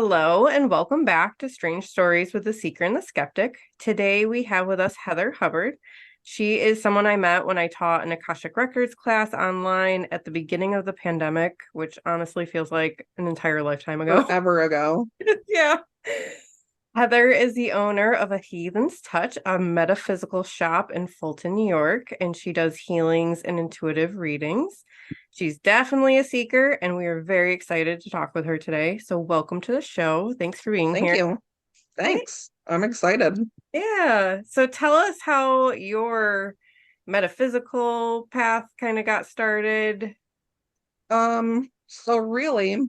Hello and welcome back to Strange Stories with the Seeker and the Skeptic. Today we have with us Heather Hubbard. She is someone I met when I taught an Akashic Records class online at the beginning of the pandemic, which honestly feels like an entire lifetime ago. Forever ago. Yeah. Heather is the owner of a Heathen's Touch, a metaphysical shop in Fulton, New York, and she does healings and intuitive readings. She's definitely a seeker, and we are very excited to talk with her today. So, welcome to the show. Thanks for being Thank here. you. Thanks. I'm excited. Yeah. So, tell us how your metaphysical path kind of got started. So really,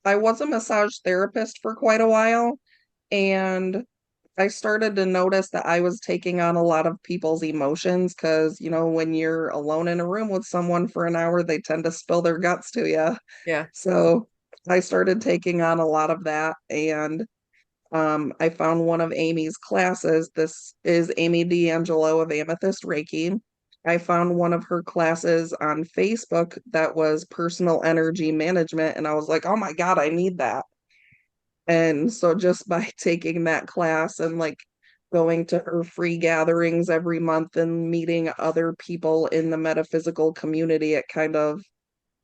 I was a massage therapist for quite a while, and I started to notice that I was taking on a lot of people's emotions because, when you're alone in a room with someone for an hour, they tend to spill their guts to you. Yeah. So I started taking on a lot of that, and I found one of Amy's classes. This is Amy D'Angelo of Amethyst Reiki. I found one of her classes on Facebook that was personal energy management, and I was like, oh my God, I need that. And so just by taking that class and like going to her free gatherings every month and meeting other people in the metaphysical community, it kind of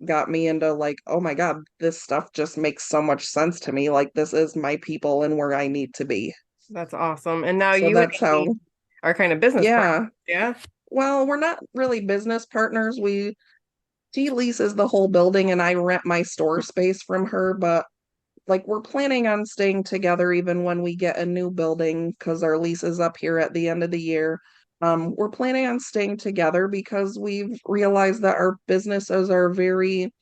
got me into like, oh my God, this stuff just makes so much sense to me. Like, this is my people and where I need to be. That's awesome. And now So you and that's Amy how, are kind of business partners. yeah. Yeah. Well, we're not really business partners. She leases the whole building and I rent my store space from her, but like we're planning on staying together even when we get a new building because our lease is up here at the end of the year. We're planning on staying together because we've realized that our businesses are very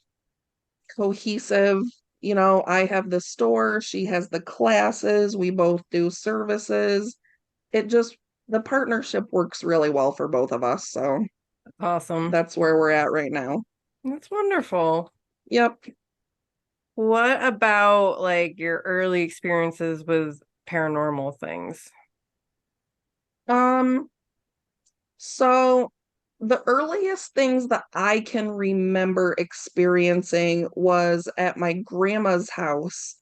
cohesive. I have the store, she has the classes, we both do services. It just, the partnership works really well for both of us. So Awesome. that's where we're at right now. That's wonderful. Yep. What about like your early experiences with paranormal things? Um, so the earliest things that I can remember experiencing was at my grandma's house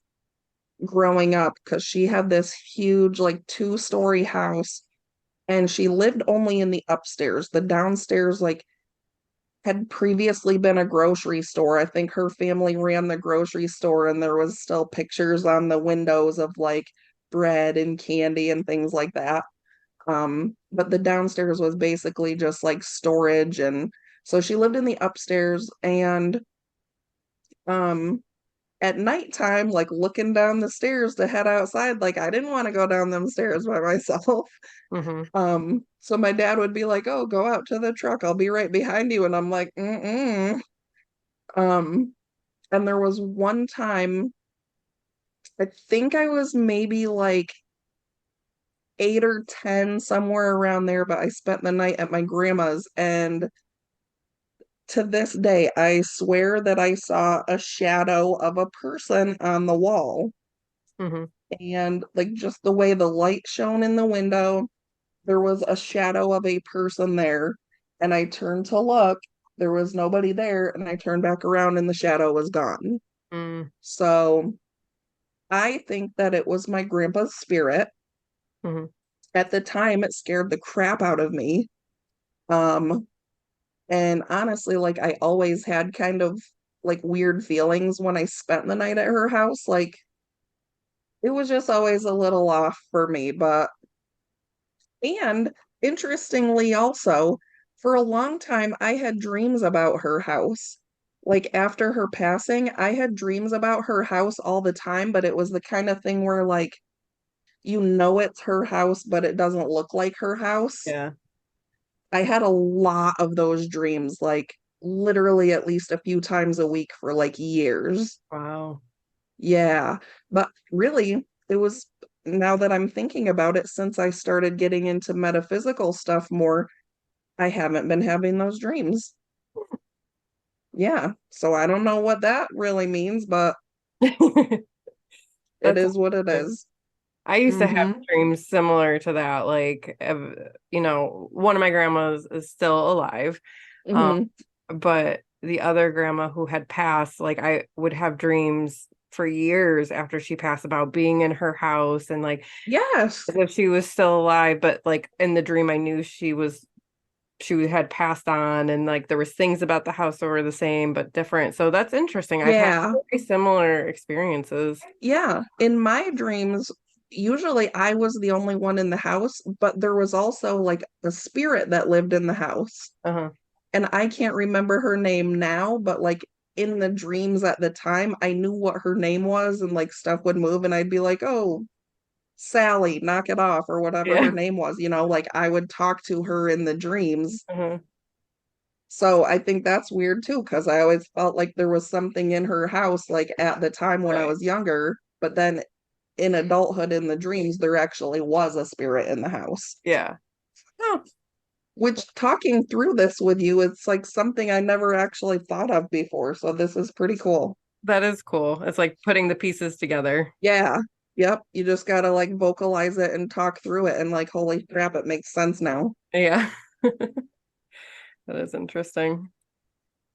growing up because she had this huge, like, two-story house and she lived only in the upstairs. The downstairs, like, had previously been a grocery store. I think her family ran the grocery store and there was still pictures on the windows of like bread and candy and things like that. But the downstairs was basically just like storage, and so she lived in the upstairs, and um at nighttime, like looking down the stairs to head outside, like I didn't want to go down them stairs by myself. Mm-hmm. So my dad would be like, "Oh, go out to the truck. I'll be right behind you." And I'm like, "Mm-mm." Um, and there was one time, I think I was maybe like 8 or 10, somewhere around there, but I spent the night at my grandma's, and to this day, I swear that I saw a shadow of a person on the wall. Mm-hmm. And like just the way the light shone in the window, there was a shadow of a person there. And I turned to look, there was nobody there. And I turned back around and the shadow was gone. Mm-hmm. So I think that it was my grandpa's spirit. Mm-hmm. At the time, it scared the crap out of me. Um, And honestly, like I always had kind of like weird feelings when I spent the night at her house. Like it was just always a little off for me. And interestingly, also, for a long time, I had dreams about her house. Like after her passing, I had dreams about her house all the time, but it was the kind of thing where like it's her house, but it doesn't look like her house. Yeah. I had a lot of those dreams, like literally at least a few times a week for like years. Wow. Yeah. But really, it was now that I'm thinking about it, since I started getting into metaphysical stuff more, I haven't been having those dreams. Yeah. So I don't know what that really means, but it That's is what it awesome. is. I used to have Mm-hmm. dreams similar to that. Like, one of my grandmas is still alive. Um, Mm-hmm. but the other grandma who had passed, like I would have dreams for years after she passed about being in her house and like Yes. as if she was still alive, but like in the dream I knew she had passed on and like there was things about the house that were the same but different. So that's interesting. I've had Yeah. very similar experiences. Yeah. In my dreams, usually I was the only one in the house, but there was also like a spirit that lived in the house. Uh-huh. And I can't remember her name now, but like in the dreams at the time, I knew what her name was and like stuff would move and I'd be like, "Oh, Sally, knock it off," or whatever her Yeah. name was, like I would talk to her in the dreams. Uh-huh. So I think that's weird too, because I always felt like there was something in her house, like at the time when I Right. was younger, but then in adulthood in the dreams, there actually was a spirit in the house. Yeah. Oh, Which talking through this with you, it's like something I never actually thought of before. So this is pretty cool. that is cool. It's like putting the pieces together. Yeah. Yep. You just gotta like vocalize it and talk through it and like, holy crap, it makes sense now. Yeah. That is interesting.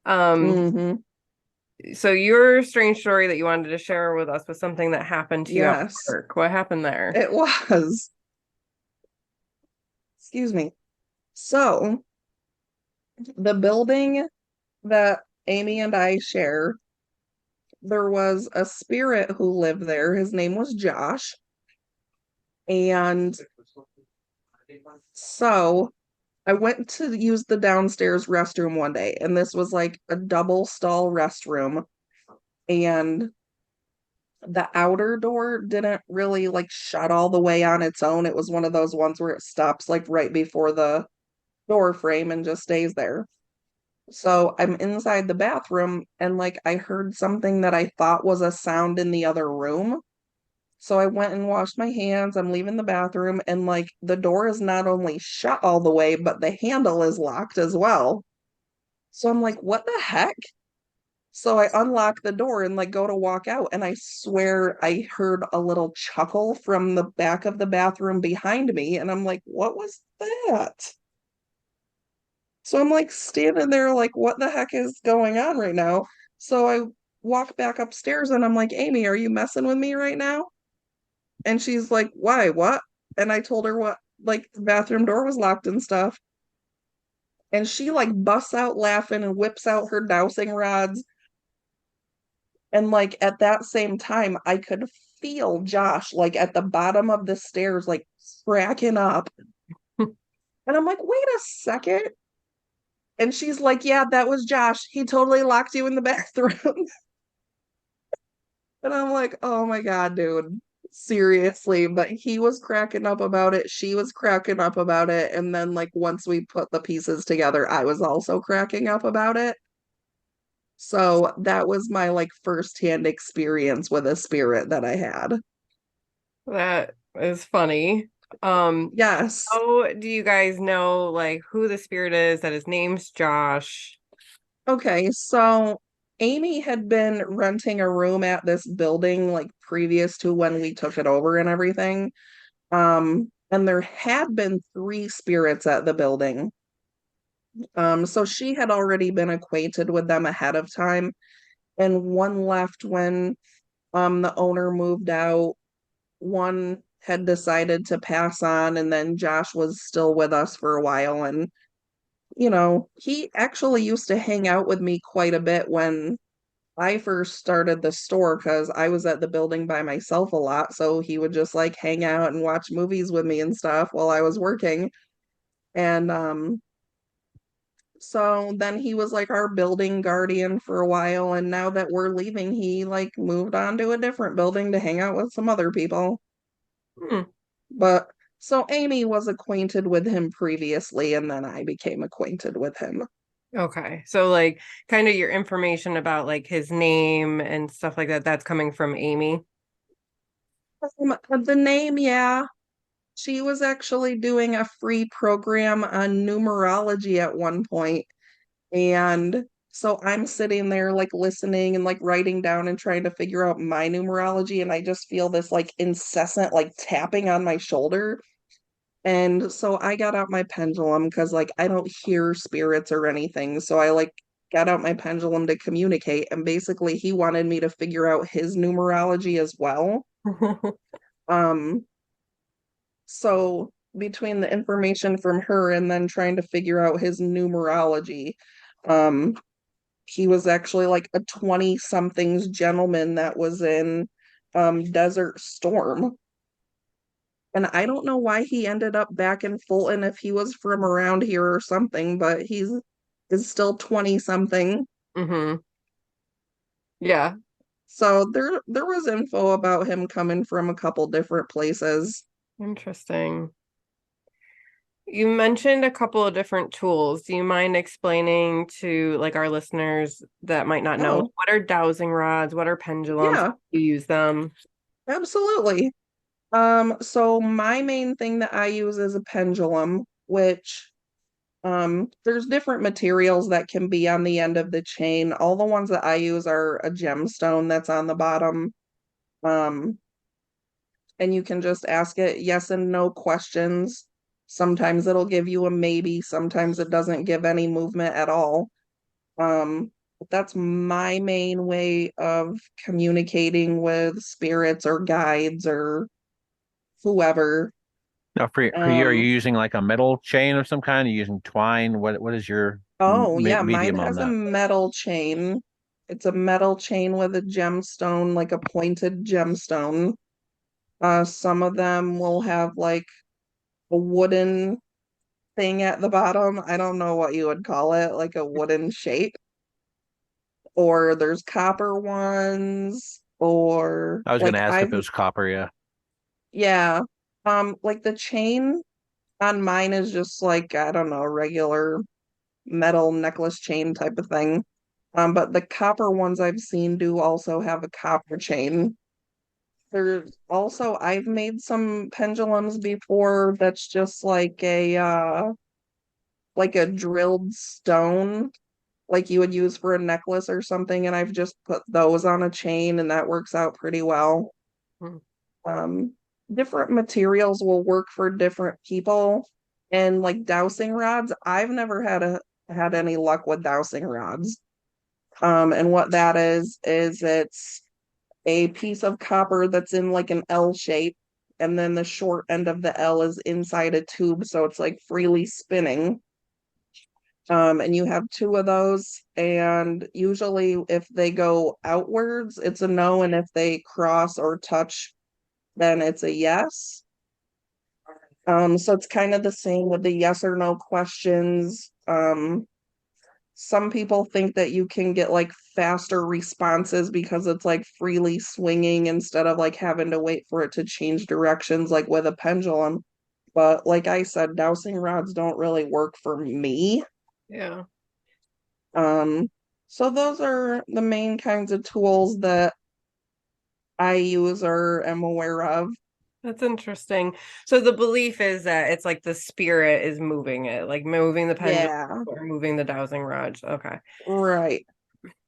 Um, Mm-hmm. so your strange story that you wanted to share with us was something that happened to you at Yes, work. What happened there? it was. Excuse me. So the building that Amy and I share, there was a spirit who lived there. His name was Josh. And so I went to use the downstairs restroom one day, and this was like a double stall restroom. And the outer door didn't really like shut all the way on its own. It was one of those ones where it stops like right before the door frame and just stays there. So I'm inside the bathroom and like I heard something that I thought was a sound in the other room. So I went and washed my hands. I'm leaving the bathroom and like the door is not only shut all the way, but the handle is locked as well. So I'm like, what the heck? So I unlock the door and like go to walk out and I swear I heard a little chuckle from the back of the bathroom behind me and I'm like, what was that? So I'm like standing there like what the heck is going on right now? So I walk back upstairs and I'm like, Amy, are you messing with me right now? And she's like, why? What? And I told her what like the bathroom door was locked and stuff. And she like busts out laughing and whips out her dowsing rods. And like at that same time, I could feel Josh like at the bottom of the stairs, like cracking up. And I'm like, wait a second. And she's like, yeah, that was Josh. He totally locked you in the bathroom. And I'm like, oh my God, dude. Seriously. But he was cracking up about it. She was cracking up about it. And then, like, once we put the pieces together, I was also cracking up about it. So that was my like firsthand experience with a spirit that I had. That is funny. Yes. How do you guys know like who the spirit is, that his name's Josh? Okay. So Amy had been renting a room at this building like previous to when we took it over and everything. And there had been three spirits at the building. So she had already been acquainted with them ahead of time, and one left when the owner moved out. One had decided to pass on, and then Josh was still with us for a while. And, he actually used to hang out with me quite a bit when I first started the store because I was at the building by myself a lot. So he would just like hang out and watch movies with me and stuff while I was working. And so then he was like our building guardian for a while. And now that we're leaving, he like moved on to a different building to hang out with some other people. Hmm. But so Amy was acquainted with him previously, and then I became acquainted with him. Okay. So like kind of your information about like his name and stuff like that, that's coming from Amy. The name, yeah, she was actually doing a free program on numerology at one point, and so I'm sitting there like listening and like writing down and trying to figure out my numerology, and I just feel this like incessant like tapping on my shoulder. And so I got out my pendulum because like I don't hear spirits or anything. So I like got out my pendulum to communicate, and basically he wanted me to figure out his numerology as well. Um, so between the information from her and then trying to figure out his numerology, um, he was actually like a 20 somethings gentleman that was in Desert Storm. And I don't know why he ended up back in Fulton if he was from around here or something, but he's is still 20 something. Hmm. Yeah, So there was info about him coming from a couple different places. interesting. You mentioned a couple of different tools. Do you mind explaining to like our listeners that might not know Oh, what are dowsing rods, what are pendulums, how yeah, do you use them? absolutely. So my main thing that I use is a pendulum, which there's different materials that can be on the end of the chain. All the ones that I use are a gemstone that's on the bottom. Um, and you can just ask it yes and no questions. Sometimes it'll give you a maybe, sometimes it doesn't give any movement at all. But that's my main way of communicating with spirits or guides or whoever. Now, for you, are you Um, using like a metal chain of some kind? Are you using twine? What is your oh yeah, mine medium on has a that? metal chain. It's a metal chain with a gemstone, like a pointed gemstone. Some of them will have like a wooden thing at the bottom. I don't know what you would call it, like a wooden shape. Or there's copper ones, or I was going to like ask if I've it was copper. Yeah, yeah. Like the chain on mine is just like, I don't know, regular metal necklace chain type of thing. But the copper ones I've seen do also have a copper chain. There's also I've made some pendulums before that's just like a drilled stone like you would use for a necklace or something, and I've just put those on a chain and that works out pretty well. Hmm. Um, Different materials will work for different people. And like dowsing rods, I've never had any luck with dowsing rods. And what that is it's a piece of copper that's in like an L shape, and then the short end of the L is inside a tube, so it's like freely spinning. And you have two of those, and usually if they go outwards, it's a no, and if they cross or touch, then it's a yes. So it's kind of the same with the yes or no questions. Some people think that you can get like faster responses because it's like freely swinging instead of like having to wait for it to change directions, like with a pendulum. But like I said, dowsing rods don't really work for me. Yeah, Um, so those are the main kinds of tools that I use or am aware of. that's interesting. So the belief is that it's like the spirit is moving it, like moving the pendulum Yeah, or moving the dowsing rods. Okay. right.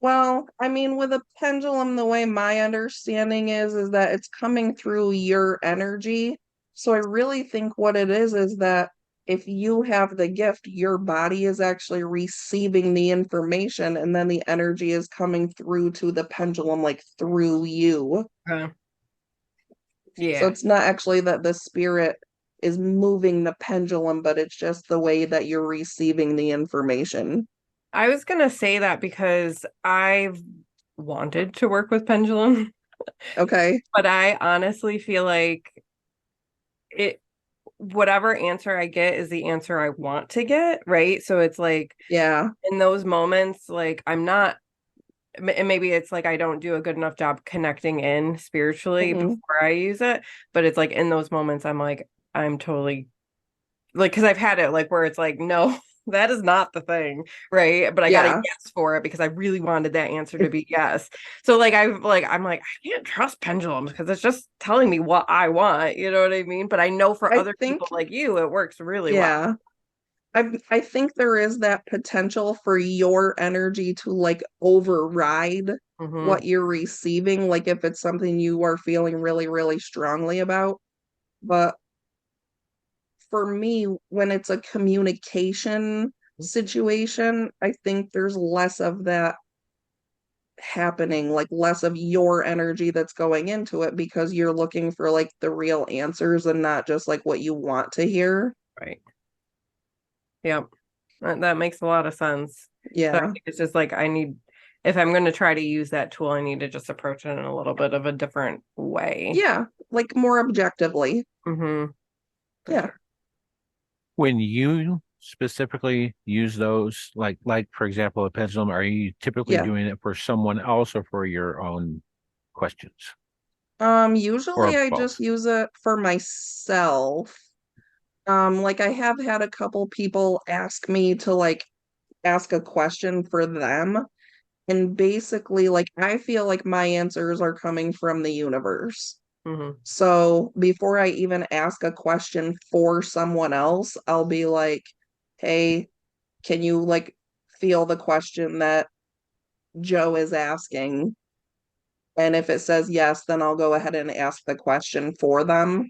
Well, I mean, with a pendulum, the way my understanding is that it's coming through your energy. So I really think what it is that if you have the gift, your body is actually receiving the information, and then the energy is coming through to the pendulum, like through you. So Yeah. it's not actually that the spirit is moving the pendulum, but it's just the way that you're receiving the information. I was gonna say that because I've wanted to work with pendulum, Okay. but I honestly feel like it whatever answer I get is the answer I want to get, right? So it's like Yeah. in those moments, like I'm not, and maybe it's like I don't do a good enough job connecting in spiritually Hmm. before I use it, but it's like in those moments I'm like, I'm totally like, because I've had it like where it's like, no, that is not the thing, right? But I got a Yeah. yes for it because I really wanted that answer to be yes. So like I'm like I can't trust pendulums because it's just telling me what I want, you know what I mean? But I know for I other people think, like you, it works really well. yeah. I think there is that potential for your energy to like override Hmm. what you're receiving, like if it's something you are feeling really, really strongly about. But for me, when it's a communication, situation, I think there's less of that happening, like less of your energy that's going into it because you're looking for like the real answers and not just like what you want to hear. Right. Yep. That makes a lot of sense. So I Yeah. think it's just like if I'm going to try to use that tool, I need to just approach it in a little bit of a different way. Yeah. Like more objectively. Mm-hmm. For Yeah. sure. When you specifically use those, like for example, a pendulum, are you typically Yeah. doing it for someone else or for your own questions, or Usually I just both? use it for myself. Like I have had a couple people ask me to like ask a question for them. And basically, like, I feel like my answers are coming from the universe. Mm-hmm. So before I even ask a question for someone else, I'll be like, hey, can you like feel the question that Joe is asking? And if it says yes, then I'll go ahead and ask the question for them.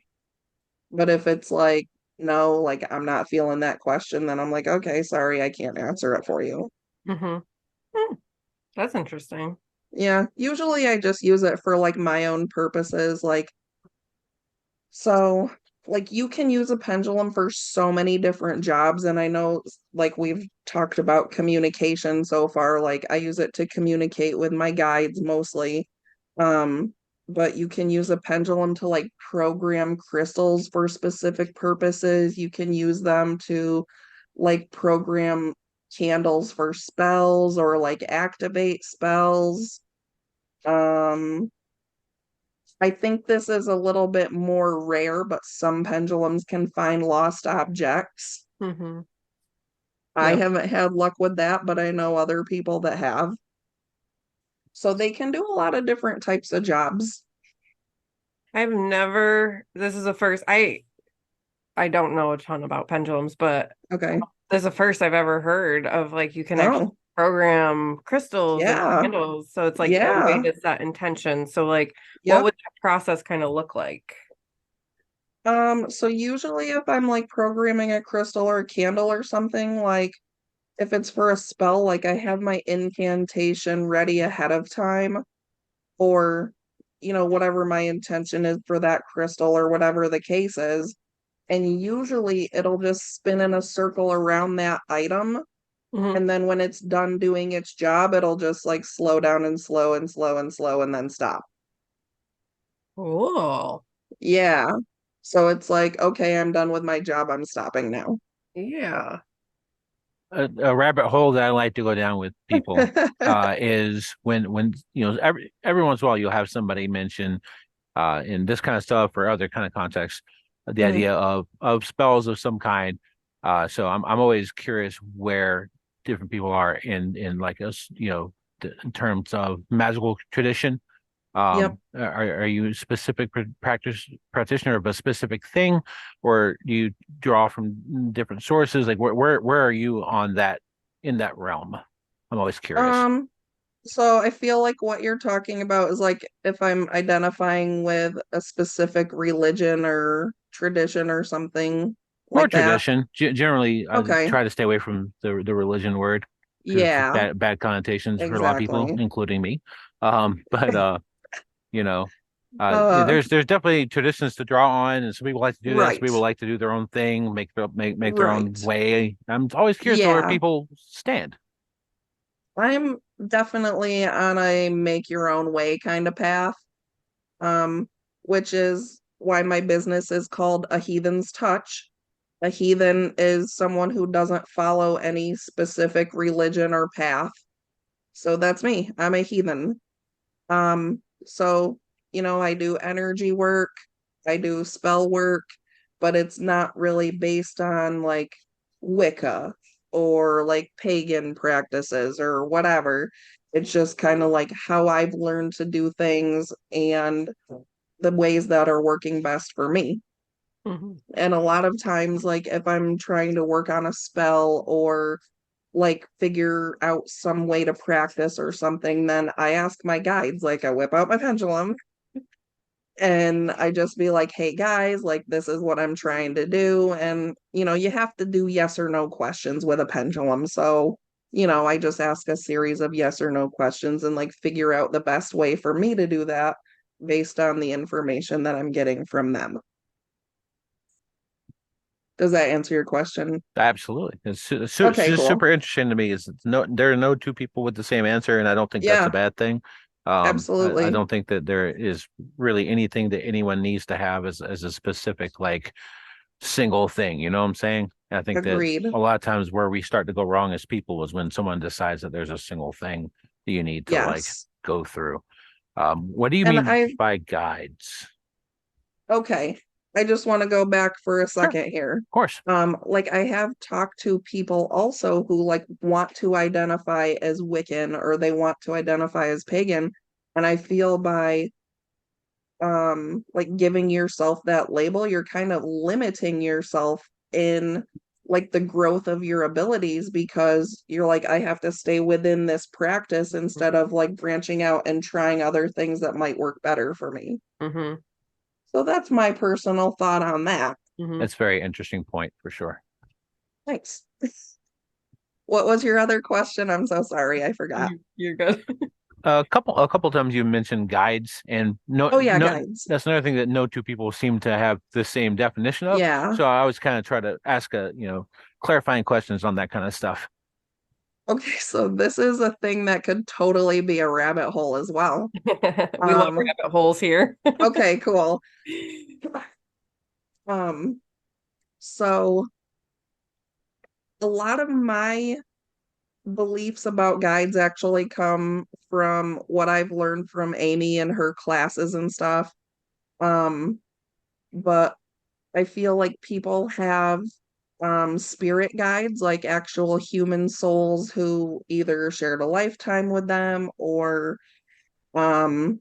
But if it's like, no, like I'm not feeling that question, then I'm like, okay, sorry, I can't answer it for you. Mm-hmm. That's interesting. Yeah, usually I just use it for like my own purposes. So, like, you can use a pendulum for so many different jobs. And I know, like, we've talked about communication so far. Like, I use it to communicate with my guides mostly. Um, but you can use a pendulum to like program crystals for specific purposes. You can use them to like program candles for spells or like activate spells. Um, I think this is a little bit more rare, but some pendulums can find lost objects. Mm-hmm. I Yeah. haven't had luck with that, but I know other people that have. So they can do a lot of different types of jobs. This is the first, I don't know a ton about pendulums, but Okay. this is the first I've ever heard of like you can actually Oh, program crystals and yeah. candles. So it's like a way Yeah. to set intention. So like what Yep. would that process kind of look like? So usually if I'm like programming a crystal or a candle or something, like if it's for a spell, like I have my incantation ready ahead of time, or whatever my intention is for that crystal or whatever the case is, and usually it'll just spin in a circle around that item, Hmm. and then when it's done doing its job it'll just like slow down and slow and slow and slow and then stop. Cool. Yeah, so it's like, okay, I'm done with my job, I'm stopping now. Yeah. A rabbit hole that I like to go down with people is when every once in a while you'll have somebody mention in this kind of stuff or other kind of contexts the Mhm. idea of spells of some kind. So I'm always curious where different people are in like us, in terms of magical tradition. Yep. Are you a specific practitioner of a specific thing, or do you draw from different sources? Like where are you on that in that realm? I'm always curious. um so I feel like what you're talking about is like if I'm identifying with a specific religion or tradition or something More like that. tradition. Generally, I Okay. try to stay away from the religion word because Yeah, bad connotations for a lot of people, exactly. including me. But you know, Uh, there's definitely traditions to draw on, and some people like to do that. Some right, people like to do their own thing, make their own right. way. I'm always curious to where Yeah, people stand. I'm definitely on a make your own way kind of path, um, which is why my business is called A Heathen's Touch. A heathen is someone who doesn't follow any specific religion or path. So that's me. I'm a heathen. So, I do energy work, I do spell work, but it's not really based on like Wicca or like pagan practices or whatever. It's just kind of like how I've learned to do things and the ways that are working best for me. Hmm. And a lot of times, like if I'm trying to work on a spell or like figure out some way to practice or something, then I ask my guides, like I whip out my pendulum And I just be like, hey guys, like this is what I'm trying to do. And, you have to do yes or no questions with a pendulum. So, I just ask a series of yes or no questions and like figure out the best way for me to do that based on the information that I'm getting from them. Does that answer your question? Absolutely. It's Okay, just cool. super interesting to me. There are no two people with the same answer, and I don't think that's a Yeah, bad thing. I absolutely. don't think that there is really anything that anyone needs to have as a specific like single thing. You know what I'm saying? I think that Agreed. a lot of times where we start to go wrong as people is when someone decides that there's a single thing that you need to like Yes. go through. What do you And mean by guides? okay, I just want to go back for a Sure, of second here. course. Like I have talked to people also who like want to identify as Wiccan or they want to identify as pagan. And I feel by like giving yourself that label, you're kind of limiting yourself in like the growth of your abilities because you're like, I have to stay within this practice instead of like branching out and trying other things that might work better for me. Mm-hmm. So that's my personal thought on that. Mm-hmm. That's a very interesting point for sure. Thanks. What was your other question? I'm so sorry, I forgot. You're good. A couple times you mentioned guides, and Oh yeah, no, guides. that's another thing that no two people seem to have the same definition of. Yeah. So I always kind of try to ask clarifying questions on that kind of stuff. Okay, so this is a thing that could totally be a rabbit hole as well. We love Um, rabbit holes here. okay, cool. Um, so a lot of my beliefs about guides actually come from what I've learned from Amy and her classes and stuff. Um, but I feel like people have spirit guides, like actual human souls who either shared a lifetime with them or um,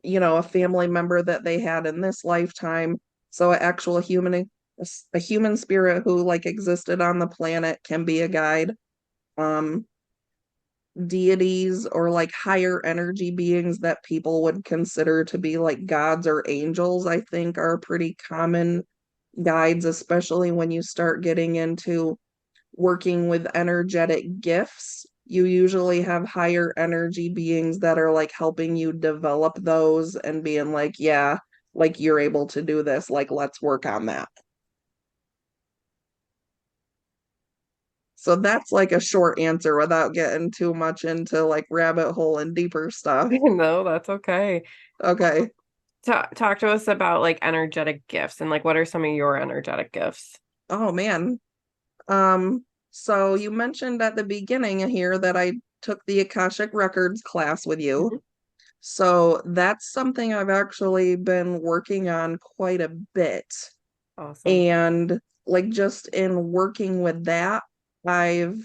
a family member that they had in this lifetime. So an actual human a human spirit who like existed on the planet can be a guide. Um, deities or like higher energy beings that people would consider to be like gods or angels, I think are pretty common guides, especially when you start getting into working with energetic gifts. You usually have higher energy beings that are like helping you develop those and being like, yeah, like you're able to do this. Like, let's work on that. So that's like a short answer without getting too much into like rabbit hole and deeper stuff. No, that's okay. Okay. Talk to us about like energetic gifts and like what are some of your energetic gifts? Oh man. So you mentioned at the beginning here that I took the Akashic Records class with you. Mhm. So that's something I've actually been working on quite a bit. Awesome. And like just in working with that, I've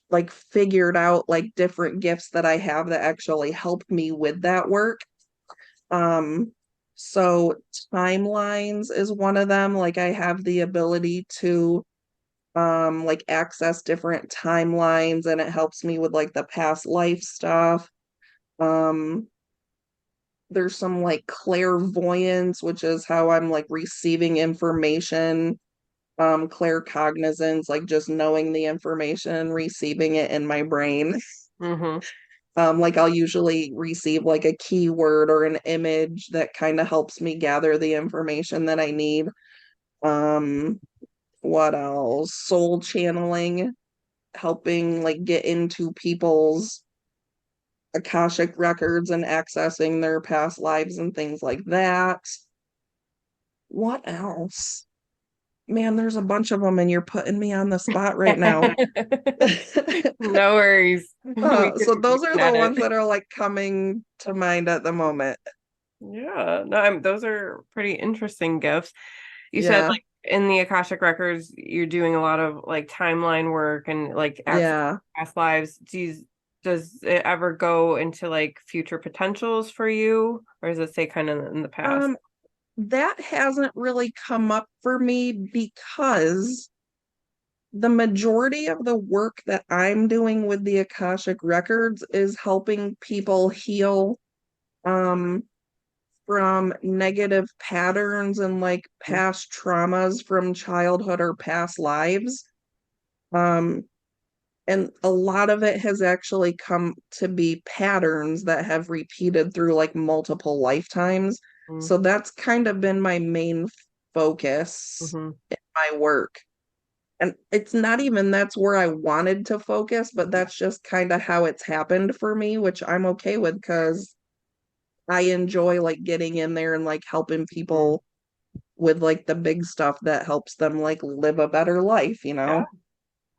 like figured out like different gifts that I have that actually help me with that work. Um, so timelines is one of them. Like I have the ability to like access different timelines and it helps me with like the past life stuff. Um, there's some like clairvoyance, which is how I'm like receiving information. Claircognizance, like just knowing the information and receiving it in my brain. Mm-hmm. Like I'll usually receive like a keyword or an image that kind of helps me gather the information that I need. Um, what else? Soul channeling, helping like get into people's Akashic records and accessing their past lives and things like that. What else? Man, there's a bunch of them and you're putting me on the spot right now. No worries. So those We are can the edit. ones that are like coming to mind at the moment. Yeah, no, those are pretty interesting gifts. You said Yeah, like in the Akashic Records, you're doing a lot of like timeline work and like access yeah. past lives. Does it ever go into like future potentials for you, or does it stay kind of in the past? Um, that hasn't really come up for me because the majority of the work that I'm doing with the Akashic Records is helping people heal um from negative patterns and like past traumas from childhood or past lives. And a lot of it has actually come to be patterns that have repeated through like multiple lifetimes. Mhm. So that's kind of been my main focus Mhm. in my work. And it's not even that's where I wanted to focus, but that's just kind of how it's happened for me, which I'm okay with because I enjoy like getting in there and like helping people with like the big stuff that helps them like live a better life, you Yeah, know?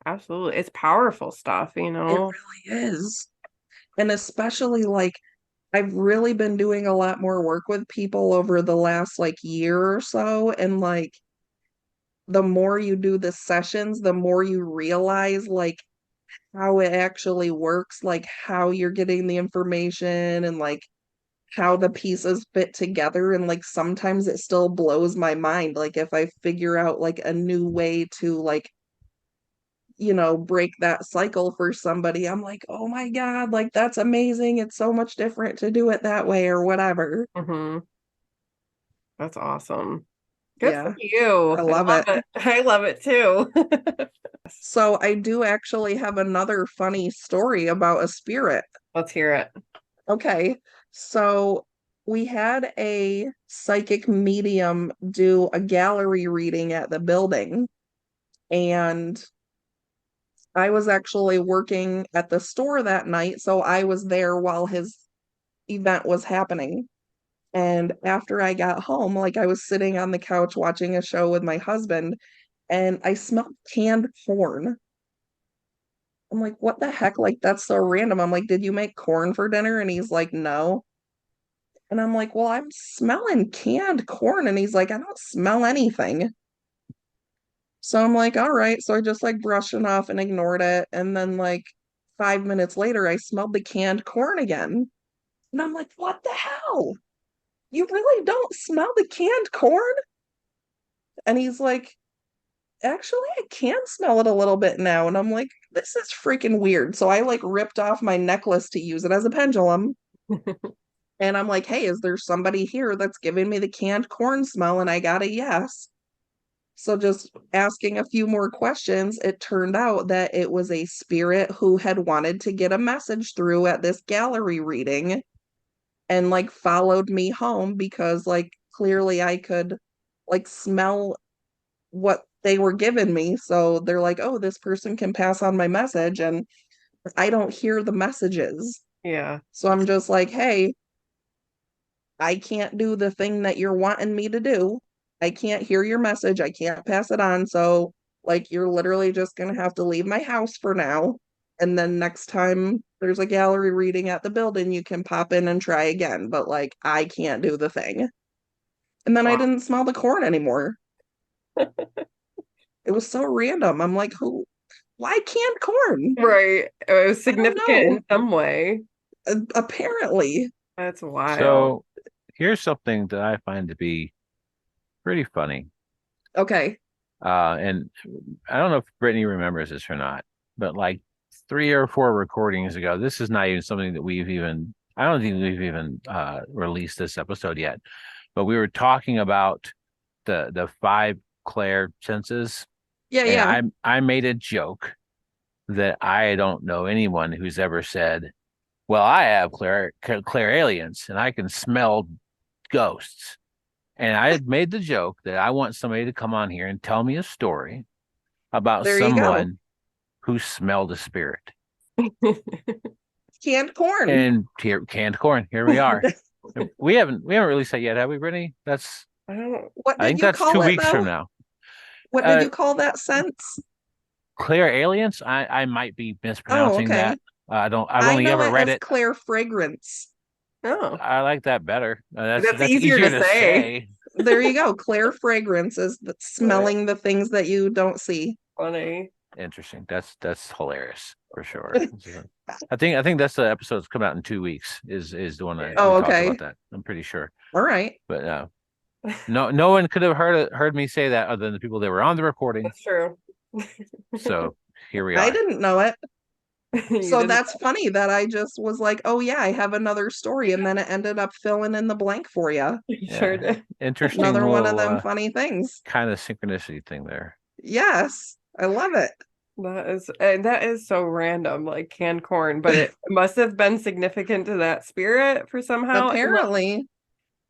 absolutely. It's powerful stuff, you It know. really is. And especially like I've really been doing a lot more work with people over the last like year or so. And like the more you do the sessions, the more you realize like how it actually works, like how you're getting the information and like how the pieces fit together. And like sometimes it still blows my mind. Like if I figure out like a new way to like, break that cycle for somebody, I'm like, oh my God, like that's amazing. It's so much different to do it that way or whatever. Hmm. That's awesome. Good for Yeah, you. I I love love it. it. I love it too. So I do actually have another funny story about a spirit. Let's hear it. Okay, so we had a psychic medium do a gallery reading at the building, and I was actually working at the store that night, so I was there while his event was happening. And after I got home, like I was sitting on the couch watching a show with my husband, and I smelled canned corn. I'm like, what the heck? Like, that's so random. I'm like, did you make corn for dinner? And he's like, no. And I'm like, well, I'm smelling canned corn. And he's like, I don't smell anything. So I'm like, all right. So I just like brushed it off and ignored it. And then like 5 minutes later, I smelled the canned corn again. And I'm like, what the hell? You really don't smell the canned corn? And he's like, actually, I can smell it a little bit now. And I'm like, this is freaking weird. So I like ripped off my necklace to use it as a pendulum. And I'm like, hey, is there somebody here that's giving me the canned corn smell? And I got a yes. So just asking a few more questions, it turned out that it was a spirit who had wanted to get a message through at this gallery reading and like followed me home because like clearly I could like smell what they were giving me. So they're like, oh, this person can pass on my message. And I don't hear the messages. Yeah. So I'm just like, hey, I can't do the thing that you're wanting me to do. I can't hear your message. I can't pass it on. So, like, you're literally just going to have to leave my house for now. And then next time there's a gallery reading at the building, you can pop in and try again. But, like, I can't do the thing. And then I Wow. didn't smell the corn anymore. It was so random. I'm like, who? Why canned corn? Right. It was I don't significant know. in some way. Apparently. That's wild. So here's something that I find to be pretty funny. Okay. And I don't know if Brittany remembers this or not, but like 3 or 4 recordings ago, this is not even something that I don't think we've even released this episode yet, but we were talking about the 5 Claire senses, Yeah, and yeah. I made a joke that I don't know anyone who's ever said, well, I have Claire aliens and I can smell ghosts. And I had made the joke that I want somebody to come on here and tell me a story about There you go. someone who smelled a spirit. Canned corn. And here, canned corn. Here we are. We haven't released that yet, have we, Brittany? I don't. What I did think you that's call 2 it weeks from though? now. What did Uh, you call that sense? Claire aliens. I might be Oh, mispronouncing okay. that. I don't. I've I only know ever it read as it. Claire fragrance. Oh, I like that better. that's That's easier easier to to say. say. There you go. Claire fragrance is Right. smelling the things that you don't see. Funny. Interesting. That's hilarious for sure. I think that's the episode that's come out in 2 weeks. Is the one that Oh, we talked okay. about that. I'm pretty sure. All right. But no one could have heard me say that other than the people that were on the recording. That's true. So here we I are. didn't know it. You So didn't. that's funny that I just was like, oh yeah, I have another story, and then it ended up filling in the blank for you. You sure Yeah. did. Interesting Another one of little them funny things. kind of synchronicity thing there. Yes, I love it. That is so random, like canned corn, but it must have been significant to that spirit for somehow. Apparently,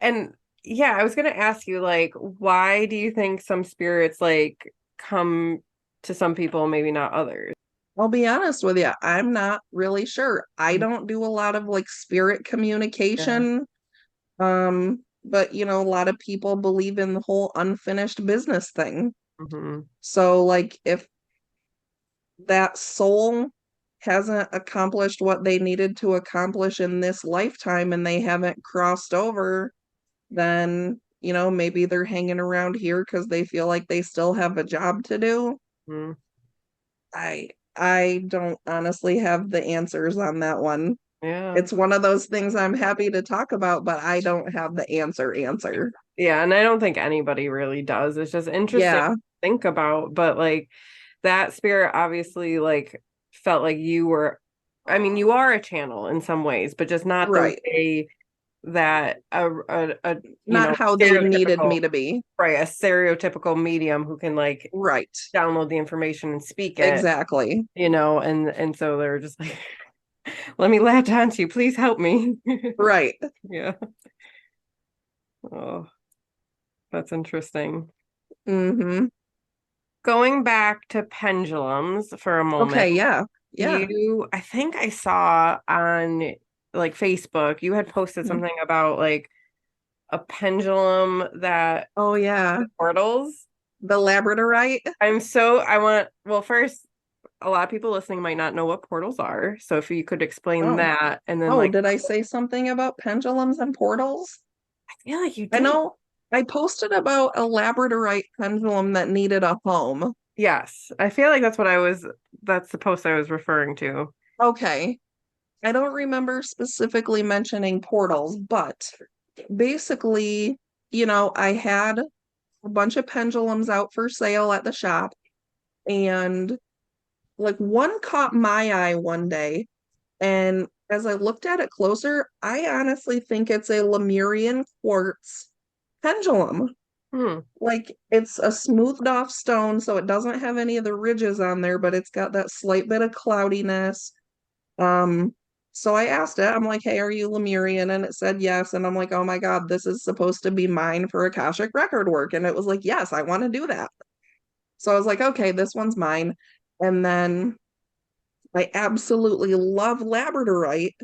And yeah, I was gonna ask you, like, why do you think some spirits like come to some people, maybe not others? I'll be honest with you, I'm not really sure. I don't do a lot of like spirit Yeah. communication. But a lot of people believe in the whole unfinished business thing. Hmm. So like if that soul hasn't accomplished what they needed to accomplish in this lifetime and they haven't crossed over, then maybe they're hanging around here because they feel like they still have a job to do. Hmm. I don't honestly have the answers on that one. Yeah. It's one of those things I'm happy to talk about, but I don't have the answer. Yeah, and I don't think anybody really does. It's just interesting to Yeah, think about, but like that spirit obviously like felt like you were, I mean, you are a channel in some ways, but just not the right. way that a Not how they needed stereotypical, me to be. right, a stereotypical medium who can like Right. download the information and speak it, Exactly. and so they're just like, let me latch onto you, please help me. Right. Yeah. Oh, that's interesting. Mm-hmm. Going back to pendulums for a moment, Okay, yeah. Yeah. I think I saw on like Facebook, you had posted Mhm. something about like a pendulum that Oh yeah. portals. The Labradorite. Well, first, a lot of people listening might not know what portals are. So if you could explain Oh. that, and then Oh, like, did I say something about pendulums and portals? I feel like you I did. know I posted about a Labradorite pendulum that needed a home. Yes, I feel like that's the post I was referring to. Okay. I don't remember specifically mentioning portals, but basically, I had a bunch of pendulums out for sale at the shop, and like one caught my eye one day. And as I looked at it closer, I honestly think it's a Lemurian quartz pendulum. Hmm. Like it's a smoothed off stone, so it doesn't have any of the ridges on there, but it's got that slight bit of cloudiness. Um, so I asked it, I'm like, hey, are you Lemurian? And it said yes. And I'm like, oh my God, this is supposed to be mine for Akashic record work. And it was like, yes, I want to do that. So I was like, okay, this one's mine. And then I absolutely love Labradorite.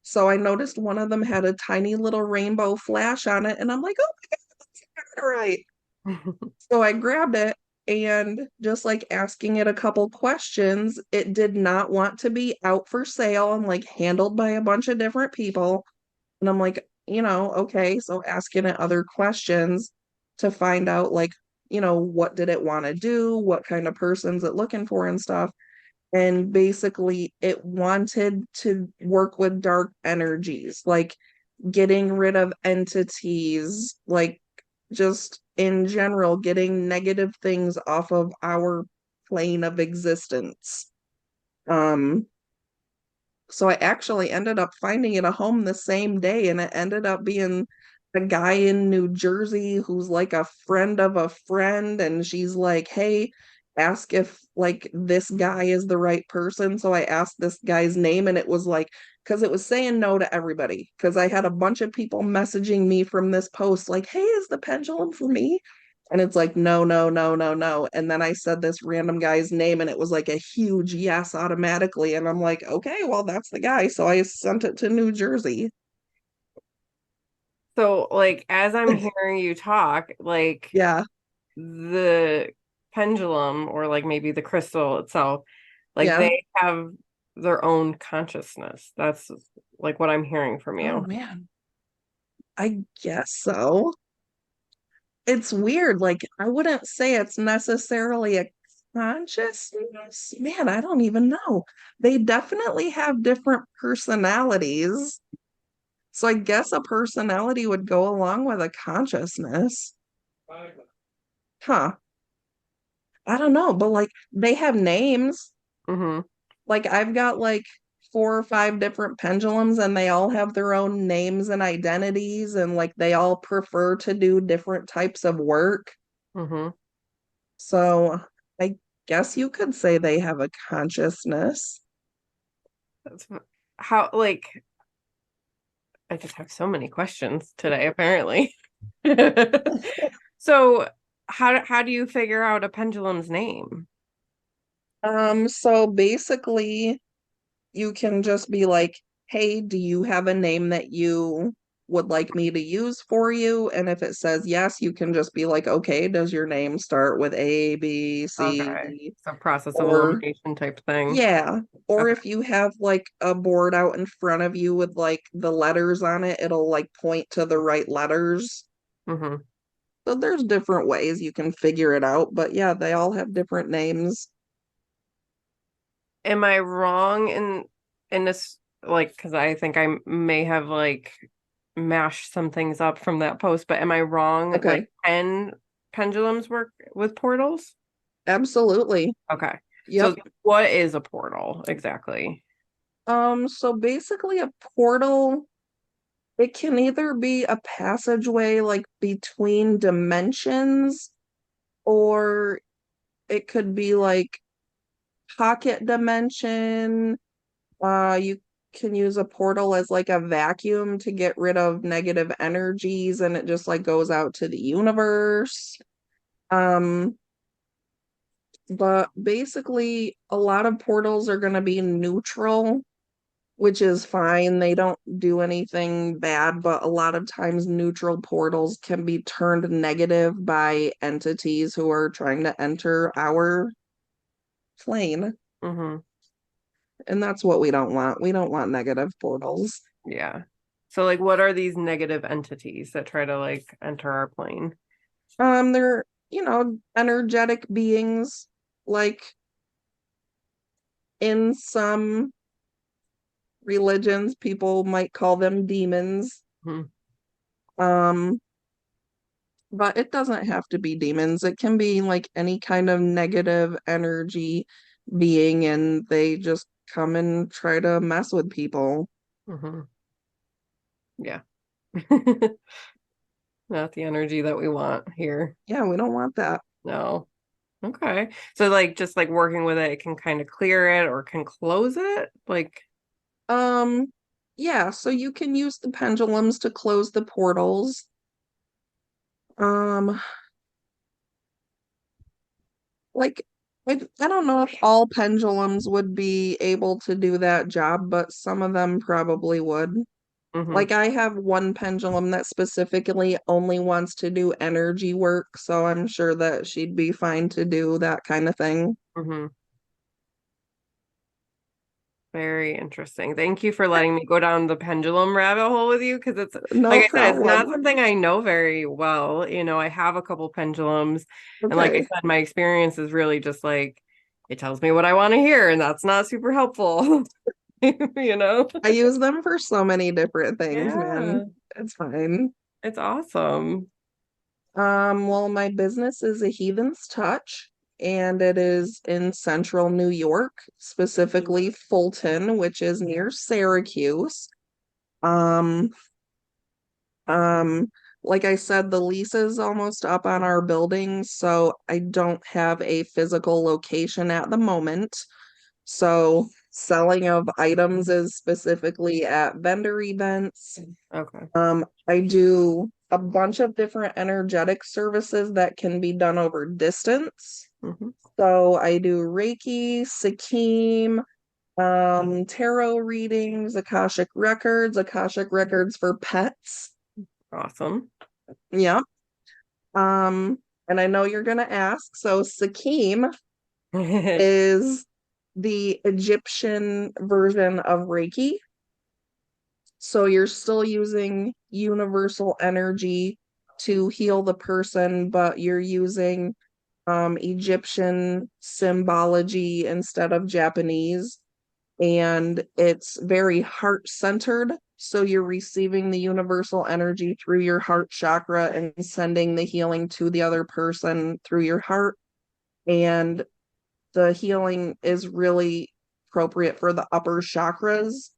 So I noticed one of them had a tiny little rainbow flash on it. And I'm like, oh my God, that's Labradorite. So I grabbed it and just like asking it a couple questions, it did not want to be out for sale and like handled by a bunch of different people. And I'm like, okay. So asking it other questions to find out like, what did it want to do? What kind of person's it looking for and stuff. And basically it wanted to work with dark energies, like getting rid of entities, like just in general, getting negative things off of our plane of existence. Um, so I actually ended up finding it a home the same day, and it ended up being a guy in New Jersey who's like a friend of a friend, and she's like, hey, ask if like this guy is the right person. So I asked this guy's name, and it was like, because it was saying no to everybody. Because I had a bunch of people messaging me from this post, like, hey, is the pendulum for me? And it's like, no, no, no, no, no. And then I said this random guy's name, and it was like a huge yes automatically. And I'm like, okay, well, that's the guy. So I sent it to New Jersey. So, like, as I'm hearing you talk, like Yeah, the pendulum or like maybe the crystal itself, like yeah. they have their own consciousness. That's like what I'm hearing from Oh, you. man. I guess so. It's weird. Like, I wouldn't say it's necessarily a consciousness. Man, I don't even know. They definitely have different personalities. So I guess a personality would go along with a consciousness. Huh. I don't know, but like they have names. Hmm. Like I've got like 4 or 5 different pendulums and they all have their own names and identities and like they all prefer to do different types of work. Mm-hmm. So I guess you could say they have a consciousness. That's how, like, I just have so many questions today, apparently. So how do you figure out a pendulum's name? So basically you can just be like, hey, do you have a name that you would like me to use for you? And if it says yes, you can just be like, okay, does your name start with A, B, Okay. C? So process of Or elimination type thing. yeah. Or Okay. if you have like a board out in front of you with like the letters on it, it'll like point to the right letters. Mm-hmm. So there's different ways you can figure it out. But yeah, they all have different names. Am I wrong in this, like, because I think I may have like mashed some things up from that post, but am I wrong? Like, Okay. can pendulums work with portals? Absolutely. Okay. So Yep. what is a portal exactly? So basically a portal, it can either be a passageway like between dimensions, or it could be like pocket dimension. You can use a portal as like a vacuum to get rid of negative energies and it just like goes out to the universe. Um, but basically a lot of portals are going to be neutral, which is fine. They don't do anything bad, but a lot of times neutral portals can be turned negative by entities who are trying to enter our plane. Mm-hmm. And that's what we don't want. We don't want negative portals. Yeah. So like what are these negative entities that try to like enter our plane? They're, energetic beings, like in some religions, people might call them demons. Hmm. Um, but it doesn't have to be demons. It can be like any kind of negative energy being, and they just come and try to mess with people. Mm-hmm. Yeah. Not the energy that we want here. Yeah, we don't want that. No. Okay. So like just like working with it, it can kind of clear it or can close it. Like, Um, yeah, so you can use the pendulums to close the portals. Um, like I don't know if all pendulums would be able to do that job, but some of them probably would. mm-hmm, Like I have one pendulum that specifically only wants to do energy work, so I'm sure that she'd be fine to do that kind of thing. mm-hmm. Very interesting. Thank you for letting me go down the pendulum rabbit hole with you because it's like No I said, it's not problem. something I know very well. I have a couple pendulums, and like I Okay. said, my experience is really just like it tells me what I want to hear, and that's not super helpful. You know? I use them for so many different things, man. Yeah, It's fine. it's awesome. Well, my business is a Heathen's Touch, and it is in central New York, specifically Fulton, which is near Syracuse. Um, um, like I said, the lease is almost up on our building, so I don't have a physical location at the moment. So selling of items is specifically at vendor events. Okay. I do a bunch of different energetic services that can be done over distance. Hmm. So I do Reiki, Sakim, tarot readings, Akashic records for pets. Awesome. Yeah. And I know you're gonna ask. So Sakim is the Egyptian version of Reiki. So you're still using universal energy to heal the person, but you're using Egyptian symbology instead of Japanese. And it's very heart centered. So you're receiving the universal energy through your heart chakra and sending the healing to the other person through your heart. And the healing is really appropriate for the upper chakras.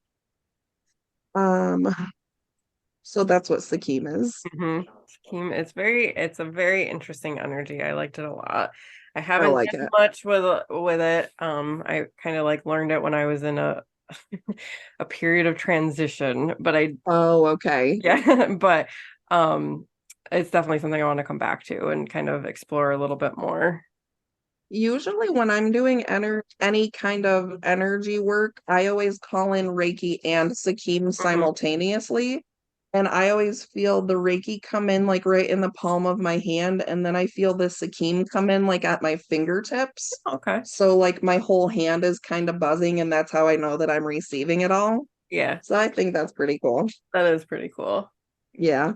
So that's what Sakim is. Sakim, it's a very interesting energy. I liked it a lot. I I haven't like done it. much with it. I kind of like learned it when I was in a a period of transition, but Oh, okay. yeah, but it's definitely something I want to come back to and kind of explore a little bit more. Usually when I'm doing any kind of energy work, I always call in Reiki and Sakim simultaneously. And I always feel the Reiki come in like right in the palm of my hand, and then I feel the Sakim come in like at my fingertips. Okay. So like my whole hand is kind of buzzing, and that's how I know that I'm receiving it all. Yeah, So I think that's pretty cool. that is pretty cool. Yeah.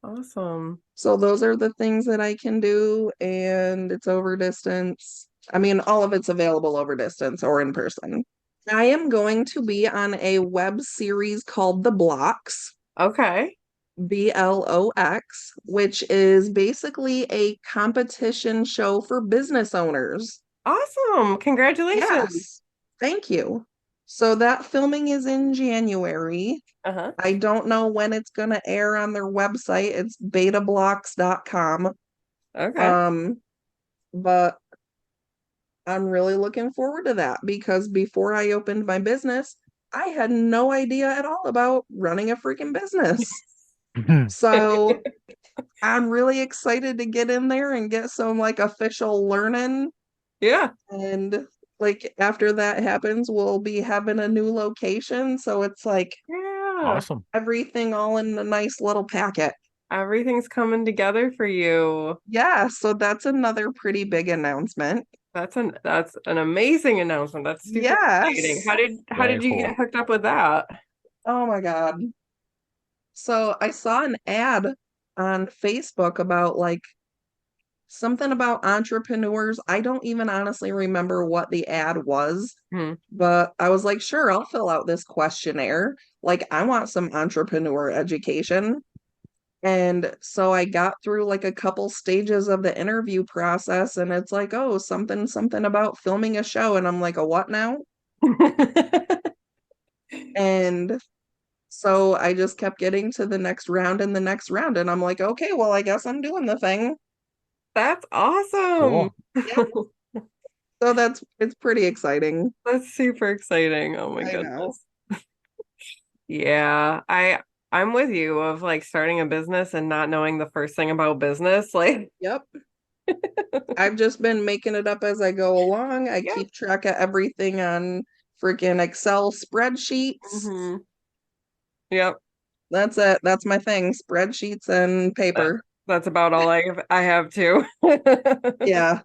Awesome. So those are the things that I can do, and it's over distance. I mean, all of it's available over distance or in person. I am going to be on a web series called The Blocks, Okay. BLOX, which is basically a competition show for business owners. Awesome. Congratulations. Yes, thank you. So that filming is in January. Uh-huh. I don't know when it's going to air on their website. It's betablocks.com. Okay. But I'm really looking forward to that because before I opened my business, I had no idea at all about running a freaking business. So I'm really excited to get in there and get some like official learning. Yeah. And like after that happens, we'll be having a new location. So it's like Yeah. Awesome. everything all in a nice little packet. Everything's coming together for you. Yeah, so that's another pretty big announcement. That's an amazing announcement. That's super exciting. Yes. How Very did you get cool. hooked up with that? Oh my God. So I saw an ad on Facebook about like something about entrepreneurs. I don't even honestly remember what the ad was, Hmm. but I was like, sure, I'll fill out this questionnaire. Like, I want some entrepreneur education. And so I got through like a couple stages of the interview process, and it's like, oh, something about filming a show. And I'm like, a what now? And so I just kept getting to the next round and the next round. And I'm like, okay, well, I guess I'm doing the thing. That's awesome. Cool. Yeah. So it's pretty exciting. That's super exciting. Oh my I know. goodness. Yeah, I'm with you of like starting a business and not knowing the first thing about business. Like, Yep. I've just been making it up as I go along. I yeah. keep track of everything on freaking Excel spreadsheets. Yep. That's it. That's my thing. Spreadsheets and That, paper. that's about all I have too. Yeah.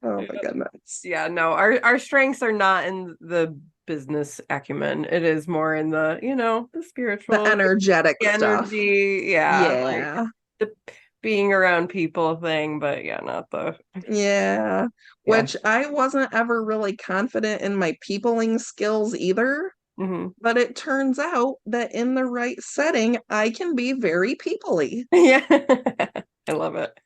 Oh my goodness. Yeah, no, our strengths are not in the business acumen. It is more in the, the The spiritual, energetic the stuff. energy, yeah, like Yeah. the being around people thing, but yeah, not the Yeah. yeah. Which I wasn't ever really confident in my peopling skills either. Hmm. But it turns out that in the right setting, I can be very peoply. Yeah. I love it.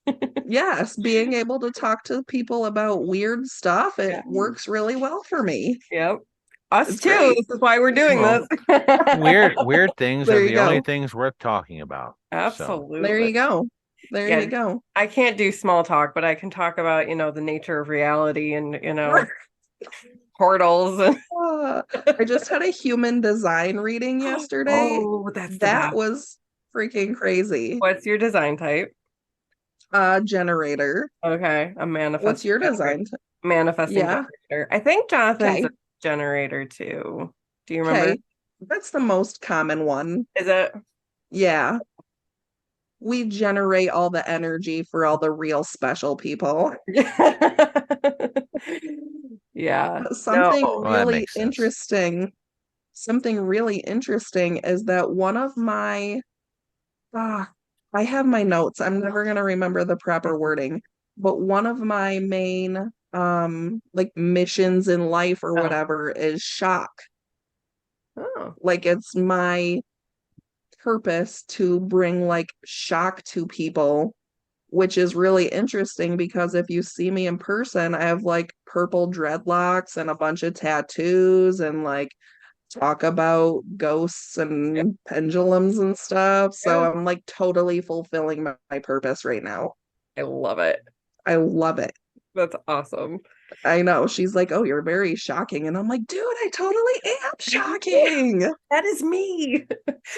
Yes, being able to talk to people about weird stuff, it Yeah. works really well for me. Yep. Us It's too. great. This is why we're doing Well, this. weird things are There you the only go. things worth talking about. So, There Absolutely. you go. There Yeah, you go. I can't do small talk, but I can talk about, the nature of reality and, portals and Uh, I just had a human design reading yesterday. oh, that's the That best. was freaking crazy. What's your design type? Generator. Okay, a What's manifesting your generator. design? Manifesting Yeah. generator. I think Jonathan's a Okay. generator too. Do you remember? Okay. That's the most common one. Is it? Yeah. We generate all the energy for all the real special people. Yeah. But No. well, that makes sense. something really interesting is that one of my, ah, I have my notes. I'm never going to remember the proper wording, but one of my main, like missions in life or Oh. whatever is shock. Oh. Like it's my purpose to bring like shock to people which is really interesting because if you see me in person, I have like purple dreadlocks and a bunch of tattoos and like talk about ghosts Yeah. and pendulums and stuff. So Yeah. I'm like totally fulfilling my purpose right now. I love it. I love it. That's awesome. I know. She's like, "Oh, you're very shocking." And I'm like, "Dude, I totally am shocking. That is me.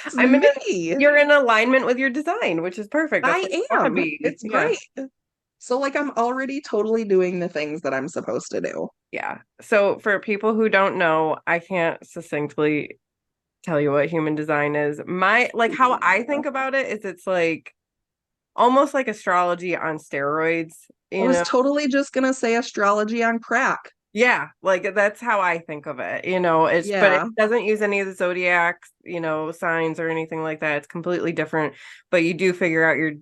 It's I'm in me. you're in alignment with your design, which is perfect. That's what I you want to am. be. It's Yeah. great." So like I'm already totally doing the things that I'm supposed to do. Yeah. So for people who don't know, I can't succinctly tell you what human design is. My like how I think about it is it's like almost like astrology on steroids, I you was know? totally just gonna say astrology on crack. Yeah, like that's how I think of it. But it Yeah. doesn't use any of the zodiac, signs or anything like that. It's completely different. But you do figure out your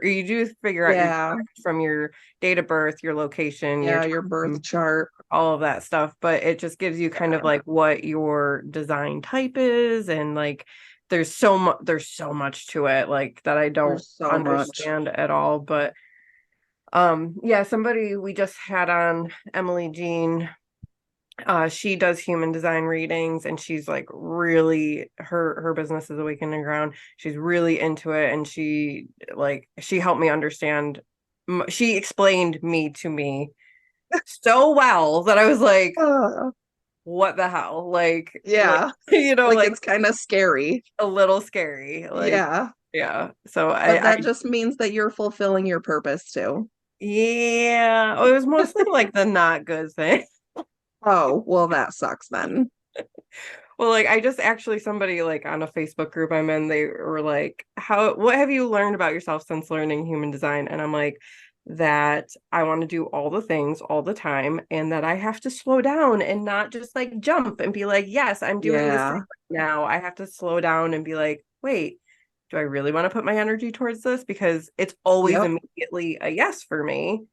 you do figure out your Yeah. from your date of birth, your location, your Yeah, your birth time, chart. all of that stuff. But it just gives you kind of like what your design type is, and like there's so much to it, like that I don't There's so much. understand at all. But yeah, somebody we just had on, Emily Jean, she does human design readings, and she's like really her business is Awakening Ground. She's really into it, and she helped me understand. She explained me to me so well that I was like, Uh, what the hell? yeah. Like Like it's kind of scary. a little scary. Like, Yeah. yeah. So But I that just means that you're fulfilling your purpose too. yeah, it was mostly like the not good thing. Oh, well, that sucks then. Well, like I just actually somebody like on a Facebook group I'm in, they were like, what have you learned about yourself since learning human design? And I'm like, that I want to do all the things all the time, and that I have to slow down and not just like jump and be like, yes, I'm doing this thing Yeah. right now. I have to slow down and be like, wait, do I really want to put my energy towards this? Because it's always Yep. immediately a yes for me.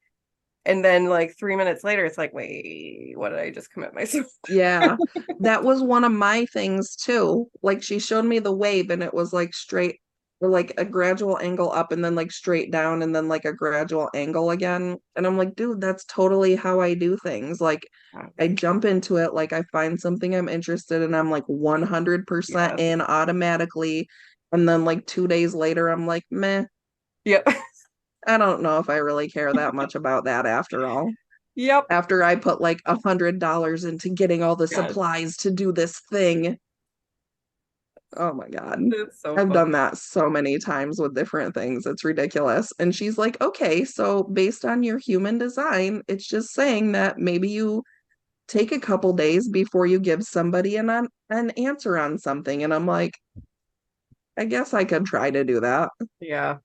And then like 3 minutes later, it's like, wait, what did I just commit myself to? Yeah. That was one of my things too. Like she showed me the wave and it was like straight or like a gradual angle up and then like straight down and then like a gradual angle again. And I'm like, dude, that's totally how I do things. Like I jump into it, like I find something I'm interested in, I'm like 100% Yes. in automatically. And then like 2 days later, I'm like, meh, Yep. I don't know if I really care that much about that after all. Yep. After I put like $100 into getting all the Yes. supplies to do this thing. Oh my God. It's so I've fun. done that so many times with different things. It's ridiculous. And she's like, okay, so based on your human design, it's just saying that maybe you take a couple days before you give somebody an answer on something. And I'm like, I guess I could try to do that. Yeah,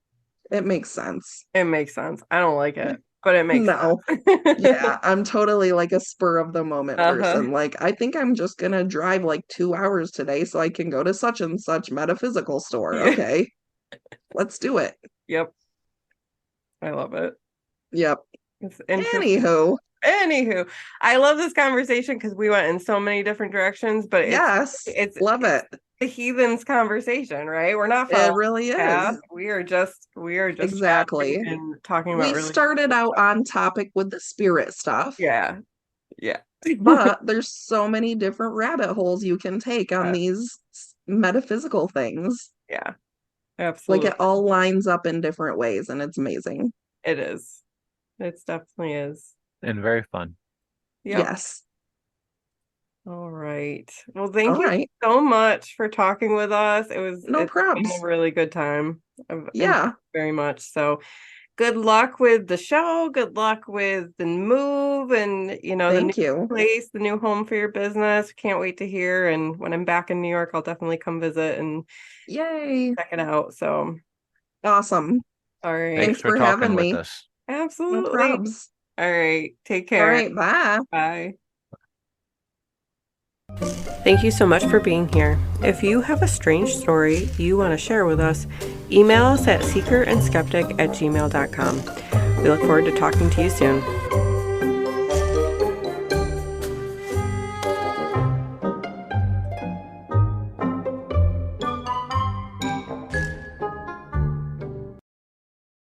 It makes sense. it makes sense. I don't like it, but it makes No. sense. Yeah, I'm totally like a spur of the moment Uh-huh. person. Like, I think I'm just gonna drive like 2 hours today so I can go to such and such metaphysical store. Yeah. Okay, let's do it. Yep. I love it. Yep. It's interesting. Anywho, Anywho, I love this conversation because we went in so many different directions, but yes, it's love it. the heathens conversation, right? We're not It following really the path. is. We are just chatting Exactly. and talking about We really started cool out stuff. on topic with the spirit stuff, Yeah. Yeah. but there's so many different rabbit holes you can take on these metaphysical things. Yeah. Like Absolutely. it all lines up in different ways, and it's amazing. It is. It definitely is. And very fun. Yep. Yes. All right. Well, thank All you right. so much for talking with us. No It's been probs. a really good time. I've enjoyed Yeah. it very much. So good luck with the show. Good luck with the move and the new Thank you. place, the new home for your business. Can't wait to hear. And when I'm back in New York, I'll definitely come visit and Yay. check it out. So, Awesome. all right. Thanks Thanks for for talking having with me. us. No Absolutely. probs. All right. Take All care. right. Bye. Bye. Thank you so much for being here. If you have a strange story you want to share with us, email us at seekerandskeptic@gmail.com. We look forward to talking to you soon.